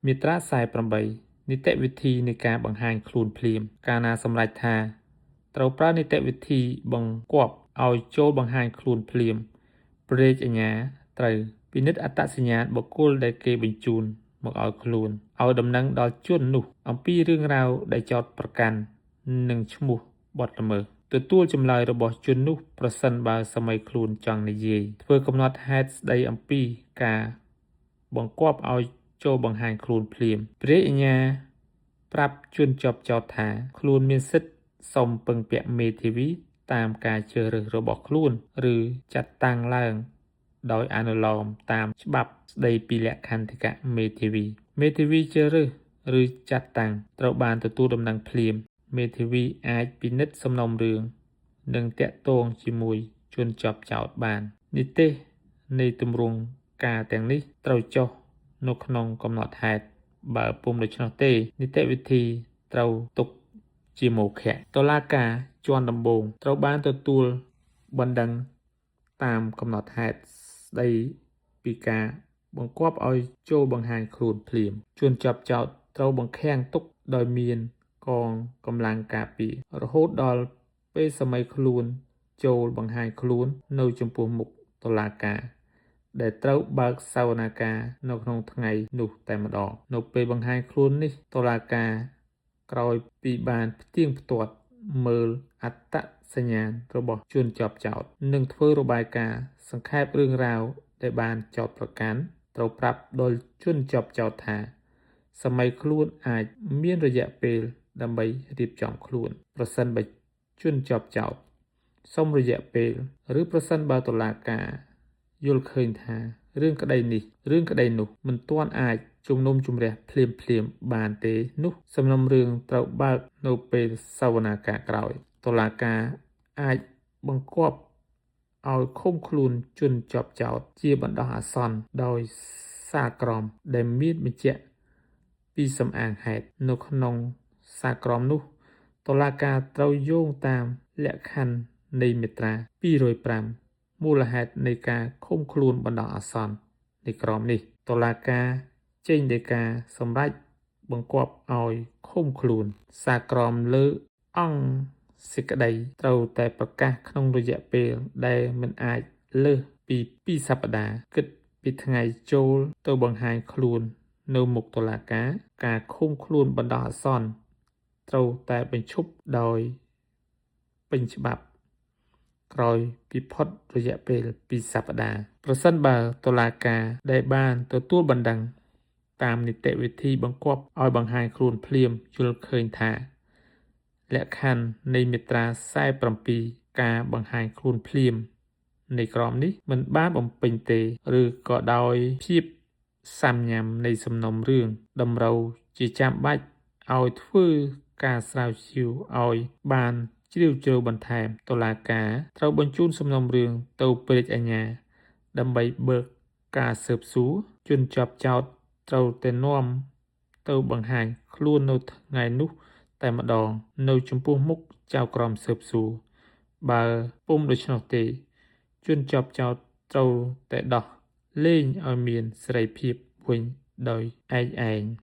មាត្រា48នីតិវិធីនៃការបង្ហាញខ្លួនភ្លាមកាលណាសម្រេចថាត្រូវប្រើនីតិវិធីបង្គាប់ឲ្យចូលបង្ហាញខ្លួនភ្លាមព្រះរាជអាជ្ញាត្រូវពិនិត្យអត្តសញ្ញាណបុគ្គលដែលគេបញ្ជូនមកឲ្យខ្លួនឲ្យដំណឹងដល់ជននោះអំពីរឿងរ៉ាវដែលចោទប្រកាន់និងឈ្មោះបទល្មើសទទួលចម្លើយរបស់ជននោះប្រសិនបើសម័យខ្លួនចង់និយាយធ្វើកំណត់ហេតុស្ដីអំពីការបង្គាប់ឲ្យចូលបង្ហាញខ្លួនភ្លាមព្រះរាជអាជ្ញាប្រាប់ជនជាប់ចោទថាខ្លួនមានសិទ្ធិសុំពឹងពាក់មេធាវីតាមការជ្រើសរើសរបស់ខ្លួនឬចាត់តាំងឡើងដោយអនុលោមតាមច្បាប់ស្ដីពីលក្ខន្តិកៈមេធាវីជ្រើសរើសឬចាត់តាំងត្រូវបានទទួលដំណឹងភ្លាមមេធាវីអាចពិនិត្យសំណុំរឿងនិងតាក់ទងជាមួយជនជាប់ចោទបាននីតិនៃទម្រង់ការទាំងនេះត្រូវចុះនៅក្នុងកំណត់ហេតុបើពុំដូច្នោះទេនីតិវិធីត្រូវទុកជាមោឃៈតុលាការជាន់ដំបូងត្រូវបានទទួលបណ្ដឹងតាមកំណត់ហេតុស្ដីពីការបង្គាប់ឲ្យចូលបង្ហាញខ្លួនភ្លាមជនជាប់ចោទត្រូវបង្ខាំងទុកដោយមានកងកម្លាំងការពាររហូតដល់ពេលសម័យខ្លួនចូលបង្ហាញខ្លួននៅចំពោះមុខតុលាការដែលត្រូវបើកសវនាការនៅក្នុងថ្ងៃនោះតែម្ដងនៅពេលបង្ហាញខ្លួននេះតុលាការក្រោយពីបានផ្ទៀងផ្ទាត់មើលអត្តសញ្ញាណរបស់ជនជាប់ចោទនិងធ្វើរបាយការណ៍សង្ខេបរឿងរ៉ាវដែលបានចោទប្រកាន់ត្រូវប្រាប់ដល់ជនជាប់ចោទថាសម័យខ្លួនអាចមានរយៈពេលដើម្បីរៀបចំខ្លួនប្រសិនបើជនជាប់ចោទសុំរយៈពេលឬប្រសិនបើតុលាការយល់ឃើញថារឿងក្តីនេះរឿងក្តីនោះមិនទាន់អាចជំនុំជម្រះភ្លាមបានទេនោះសំណុំរឿងត្រូវបើកនៅពេលសវនាការក្រោយតុលាការអាចបង្គាប់ឲ្យឃុំខ្លួនជនជាប់ចោទជាបណ្ដោះអាសន្នដោយសារក្រមដែលមានបញ្ជាក់ពីសំអាងហេតុនៅក្នុងសារក្រមនោះតុលាការត្រូវយោងតាមលក្ខខណ្ឌនៃមាត្រា205មូលហេតុនៃការឃុំខ្លួនបណ្ដោះអាសន្ននៃក្រមនេះតុលាការចេញដីកាសម្រេចបង្គាប់ឲ្យឃុំខ្លួនសារក្រមលើអង្គសេចក្តីត្រូវតែប្រកាសក្នុងរយៈពេលដែលមិនអាចលើសពី2សប្តាហ៍គិតពីថ្ងៃចូលទៅបង្ហាញខ្លួននៅមុខតុលាការឃុំខ្លួនបណ្ដោះអាសន្នត្រូវតែបញ្ឈប់ដោយពេញច្បាប់ក្រោយពីផុតរយៈពេល2សប្តាហ៍ប្រសិនបើតុលាការដែលបានទទួលបណ្ដឹងតាមនីតិវិធីបង្គាប់ឲ្យបង្ហាញខ្លួនភ្លាមយល់ឃើញថាលក្ខខណ្ឌនៃមាត្រា47ការបង្ហាញខ្លួនភ្លាមនៃក្រមនេះមិនបានបំពេញទេឬក៏ដោយភាពសាមញ្ញនៃសំណុំរឿងតម្រូវជាចាំបាច់ឲ្យធ្វើការស្រាវជ្រាវឲ្យបានជ្រាវជ្រៅបន្ថែមតុលាការត្រូវបញ្ជូនសំណុំរឿងទៅព្រះរាជអាជ្ញាដើម្បីបើកការស៊ើបសួរជនជាប់ចោទត្រូវតែនាំទៅបង្ហាញខ្លួននៅថ្ងៃនោះតែម្ដងនៅចំពោះមុខចៅក្រមស៊ើបសួរបើពុំដូច្នោះទេជនជាប់ចោទត្រូវតែដោះលែងឲ្យមានសេរីភាពវិញដោយឯកឯង